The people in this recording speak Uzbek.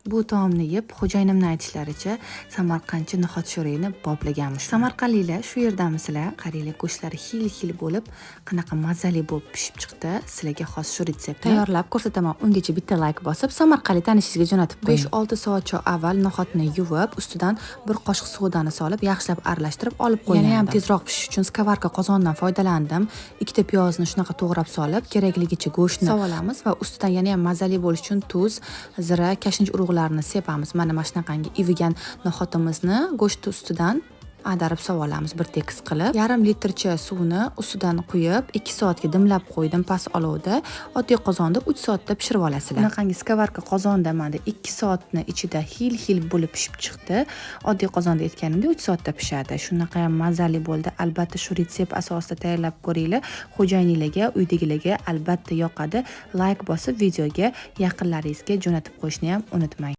Bu taomni yeb, xo'jayinimning aytishlaricha samarqandcha no'xat sho'rayini boblaganmish. Samarqandliklar shu yerdamisizlar? Qaranglar, go'shtlari xil-xil bo'lib, qanaqa mazali bo'lib pishib chiqdi. Sizlarga xos shu retseptni tayyorlab ko'rsataman. Ungacha bitta like bosib, Samarqandlik tanishingizga jo'natib qo'ying. 5-6 soatcha avval no'xatni yuvib, ustidan bir qoshiq suvdani solib, yaxshilab aralashtirib olib qo'ygandim. Yana ham tezroq pishish uchun skavarka qozonidan foydalandim. Ikkita piyozni shunaqa to'g'rab solib, kerakligicha go'shtni solamiz va ustidan yana ham mazali bo'lish uchun tuz, zira, kashnich urug'larini sepamiz. Mana shunaqangi ivigan no'xatimizni go'sht ustidan ag'darib sovolamiz bir tekis qilib. Yarim litrcha suvni ustidan quyib 2 soatga dimlab qo'ydim past olovda. Oddiy qozonda 3 soatda pishirib olasizlar. Bunaqangi skavarka qozonda mana 2 soatni ichida xil-xil bo'lib pishib chiqdi. Oddiy qozonda aytganimdek 3 soatda pishadi. Shunaqa ham mazali bo'ldi. Albatta shu retsept asosida tayyorlab ko'ringlar. Xo'jayinlarga, uydagilarga albatta yoqadi. Like bosib videoga yaqinlaringizga jo'natib qo'yishni ham unutmang.